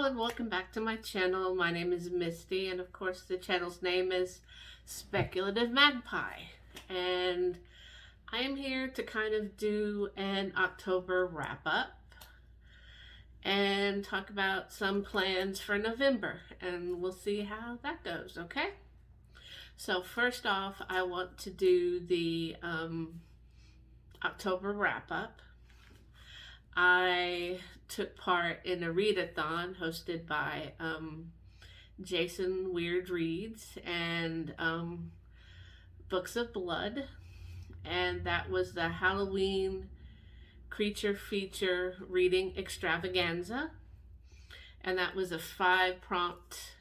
and welcome back to my channel. My name is Misty, and of course the channel's name is Speculative Magpie. And I am here to kind of do an October wrap-up and talk about some plans for November, and we'll see how that goes, okay? So first off, I want to do the October wrap-up. I took part in a Read A Thon hosted by Jason Weird Reads and Books of Blood, and that was the Halloween creature feature reading extravaganza, and that was a 5-prompt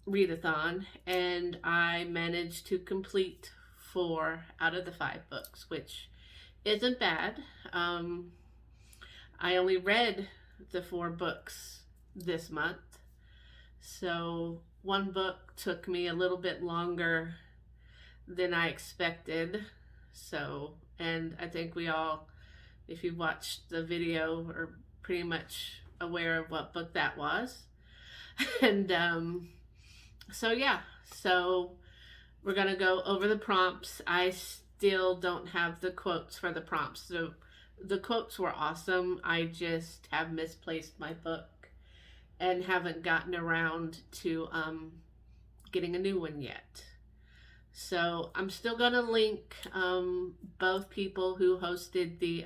readathon, and I managed to complete 4 out of the 5 books, which isn't bad. I only read the 4 books this month, so one book took me a little bit longer than I expected. So, and I think we all, if you watched the video, are pretty much aware of what book that was. And so yeah, so we're gonna go over the prompts. I still don't have the quotes for the prompts. So the quotes were awesome. I just have misplaced my book and haven't gotten around to getting a new one yet. So I'm still gonna link both people who hosted the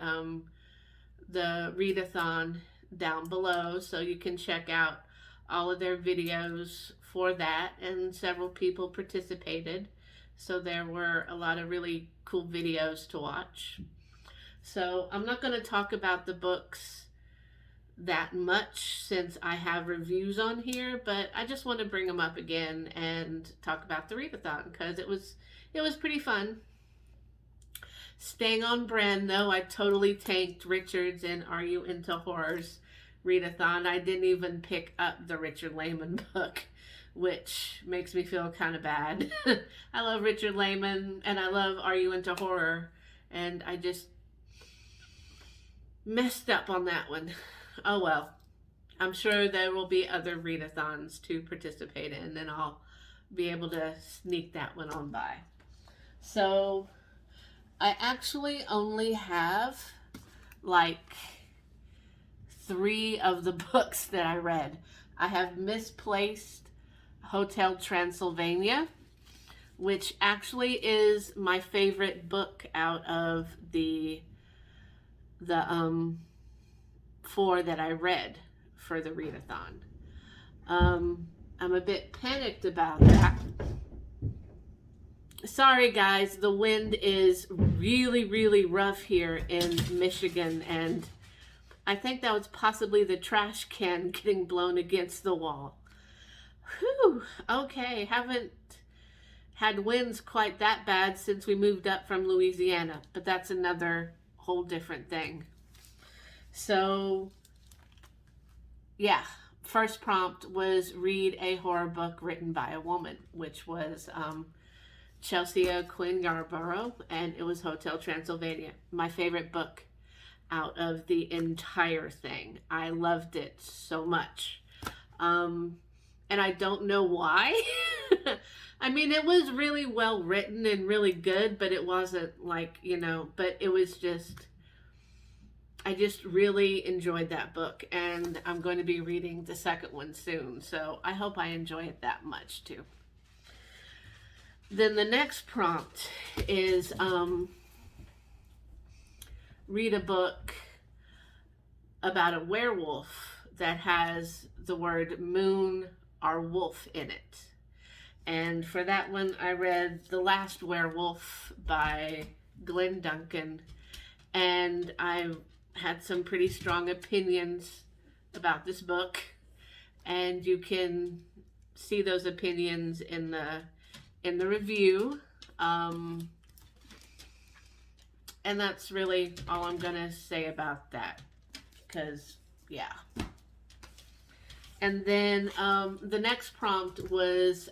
readathon down below, so you can check out all of their videos for that, and several people participated. So there were a lot of really cool videos to watch. So I'm not going to talk about the books that much since I have reviews on here, but I just want to bring them up again and talk about the readathon because it was pretty fun. Staying on brand though, I totally tanked Richard's and Are You Into Horrors readathon. I didn't even pick up the Richard Lehman book, which makes me feel kind of bad. I love Richard Lehman and I love Are You Into Horror, and I just messed up on that one. Oh well, I'm sure there will be other readathons to participate in, and I'll be able to sneak that one on by. So I actually only have like 3 of the books that I read. I have misplaced Hotel Transylvania, which actually is my favorite book out of the 4 that I read for the readathon. I'm a bit panicked about that. Sorry guys, the wind is really, really rough here in Michigan, and I think that was possibly the trash can getting blown against the wall. Whew, okay, haven't had winds quite that bad since we moved up from Louisiana, but that's another whole different thing. So, yeah, first prompt was read a horror book written by a woman, which was Chelsea Quinn Yarborough, and it was Hotel Transylvania, my favorite book out of the entire thing. I loved it so much. And I don't know why. I mean, it was really well written and really good, but it wasn't like, you know, but it was just, I just really enjoyed that book, and I'm going to be reading the second one soon, so I hope I enjoy it that much too. Then the next prompt is read a book about a werewolf that has the word moon or wolf in it. And for that one, I read The Last Werewolf by Glenn Duncan, and I had some pretty strong opinions about this book, and you can see those opinions in the review. And that's really all I'm gonna say about that, because yeah. And then the next prompt was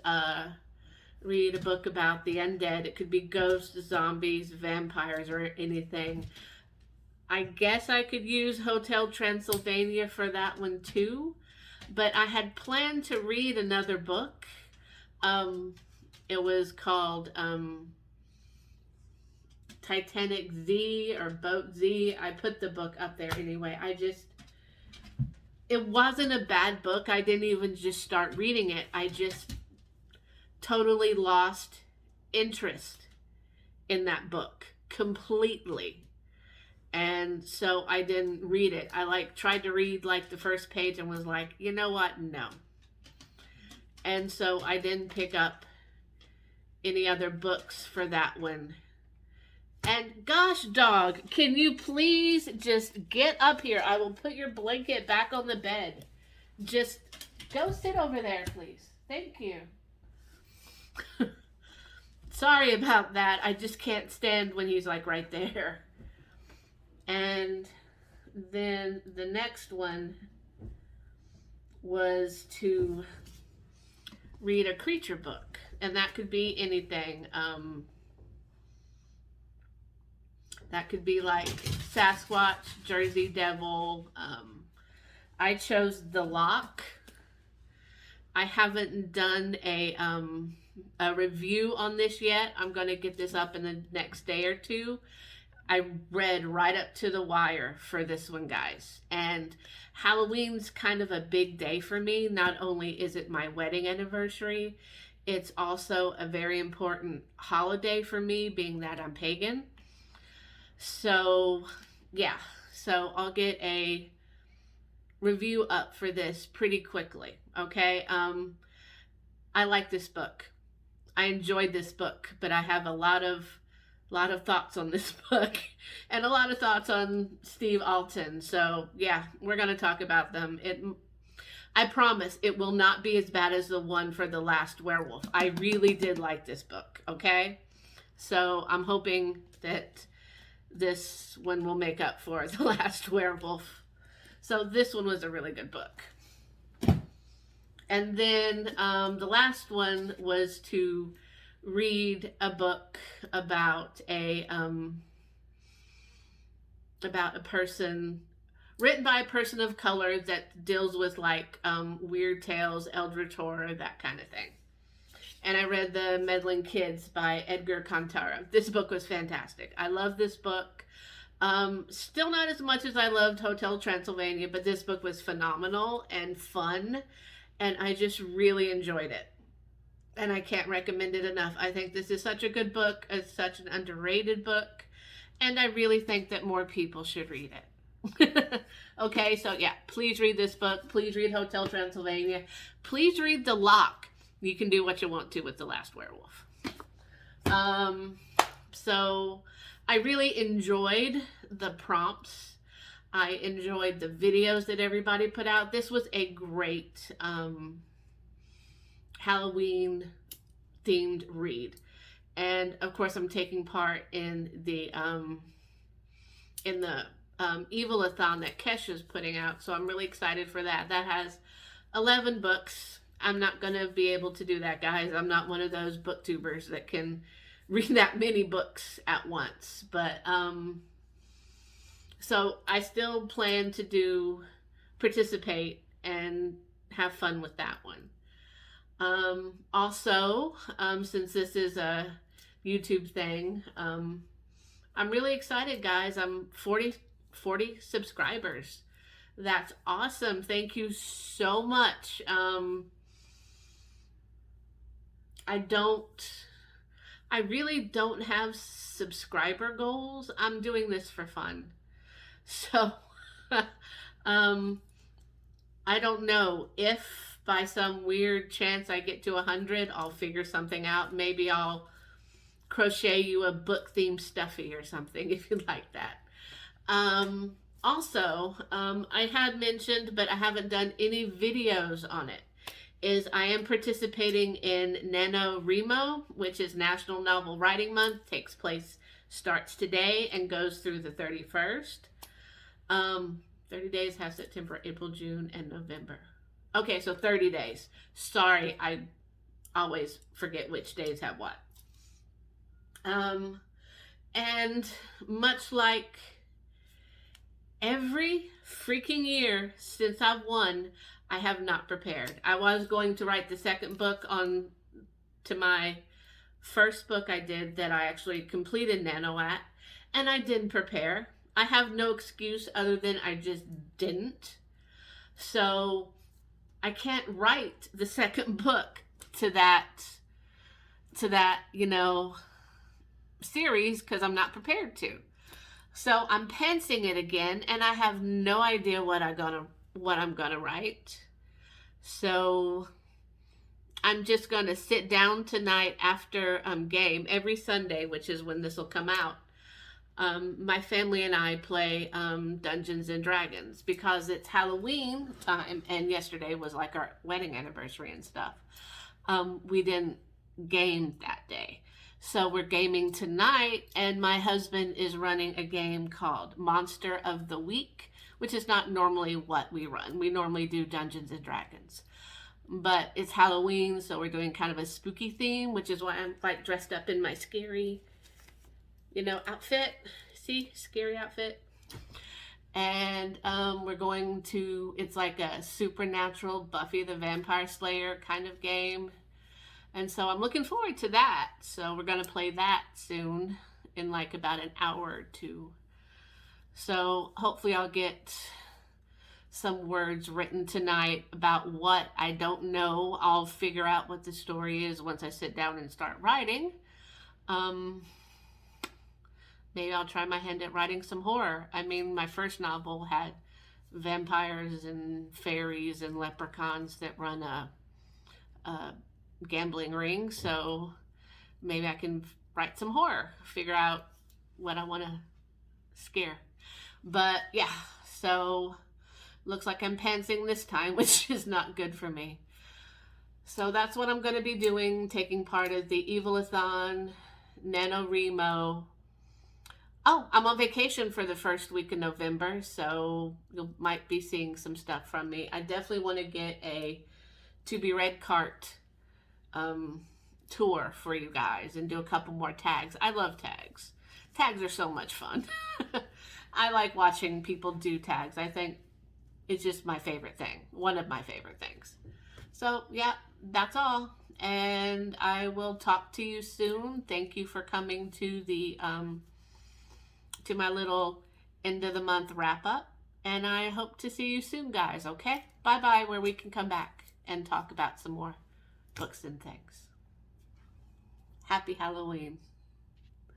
read a book about the undead. It could be ghosts, zombies, vampires, or anything. I guess I could use Hotel Transylvania for that one too, but I had planned to read another book. Um, it was called Titanic Z or Boat Z. I put the book up there anyway. It wasn't a bad book. I didn't even just start reading it. I just totally lost interest in that book completely. And so I didn't read it. I tried to read like the first page and was like, you know what? No. And so I didn't pick up any other books for that one. And gosh, dog, can you please just get up here? I will put your blanket back on the bed. Just go sit over there, please. Thank you. Sorry about that. I just can't stand when he's like right there. And then the next one was to read a creature book. And that could be anything. That could be like Sasquatch, Jersey Devil. I chose The Lock. I haven't done a review on this yet. I'm going to get this up in the next day or two. I read right up to the wire for this one, guys. And Halloween's kind of a big day for me. Not only is it my wedding anniversary, it's also a very important holiday for me, being that I'm pagan. So, yeah. So I'll get a review up for this pretty quickly, okay? I like this book. I enjoyed this book, but I have a lot of thoughts on this book and a lot of thoughts on Steve Alton. So yeah, we're going to talk about them. I promise it will not be as bad as the one for The Last Werewolf. I really did like this book, okay? So I'm hoping that this one will make up for The Last Werewolf. So this one was a really good book. And then the last one was to read a book about a person, written by a person of color, that deals with like weird tales, eldritch horror, that kind of thing. And I read The Meddling Kids by Edgar Cantara. This book was fantastic. I love this book. Still not as much as I loved Hotel Transylvania, but this book was phenomenal and fun, and I just really enjoyed it. And I can't recommend it enough. I think this is such a good book. It's such an underrated book, and I really think that more people should read it. Okay, so yeah, please read this book. Please read Hotel Transylvania. Please read The Lock. You can do what you want to with The Last Werewolf. So I really enjoyed the prompts. I enjoyed the videos that everybody put out. This was a great Halloween themed read. And of course I'm taking part in the Evil A Thon that Kesha's putting out. So I'm really excited for that. That has 11 books. I'm not going to be able to do that, guys. I'm not one of those booktubers that can read that many books at once. But, so I still plan to participate and have fun with that one. Also, since this is a YouTube thing, I'm really excited, guys. I'm 40 subscribers. That's awesome. Thank you so much. I really don't have subscriber goals. I'm doing this for fun. So, I don't know if by some weird chance I get to 100, I'll figure something out. Maybe I'll crochet you a book themed stuffy or something if you like that. Also, I had mentioned, but I haven't done any videos on it, is I am participating in NANOWRIMO, which is National Novel Writing Month. Starts today and goes through the 31st. 30 days have September, April, June, and November. Okay, so 30 days. Sorry, I always forget which days have what. And much like Every freaking year since I've won, I have not prepared. I was going to write the second book on to my first book I did that I actually completed Nano at, and I didn't prepare. I have no excuse other than I just didn't. So I can't write the second book to that, series because I'm not prepared to. So I'm pantsing it again, and I have no idea what I'm gonna write. So I'm just gonna sit down tonight after game every Sunday, which is when this will come out. My family and I play Dungeons and Dragons because it's Halloween time, and yesterday was like our wedding anniversary and stuff. We didn't game that day. So we're gaming tonight, and my husband is running a game called Monster of the Week, which is not normally what we run. We normally do Dungeons and Dragons. But it's Halloween, so we're doing kind of a spooky theme, which is why I'm like dressed up in my scary, outfit. See? Scary outfit. And we're going to, it's like a supernatural Buffy the Vampire Slayer kind of game. And so I'm looking forward to that. So we're going to play that soon in like about an hour or two. So hopefully I'll get some words written tonight about what I don't know. I'll figure out what the story is once I sit down and start writing. Maybe I'll try my hand at writing some horror. I mean, my first novel had vampires and fairies and leprechauns that run a gambling ring, so maybe I can write some horror, figure out what I want to scare. But yeah, so looks like I'm pantsing this time, which is not good for me. So that's what I'm going to be doing, taking part of the Read A Thon, NANOWRIMO. Oh, I'm on vacation for the first week of November, so you might be seeing some stuff from me. I definitely want to get a To Be Read cart tour for you guys and do a couple more tags. I love tags. Tags are so much fun. I like watching people do tags. I think it's just my favorite thing. One of my favorite things. So yeah, that's all. And I will talk to you soon. Thank you for coming to the to my little end of the month wrap up. And I hope to see you soon, guys. Okay? Bye-bye, where we can come back and talk about some more books and things. Happy Halloween.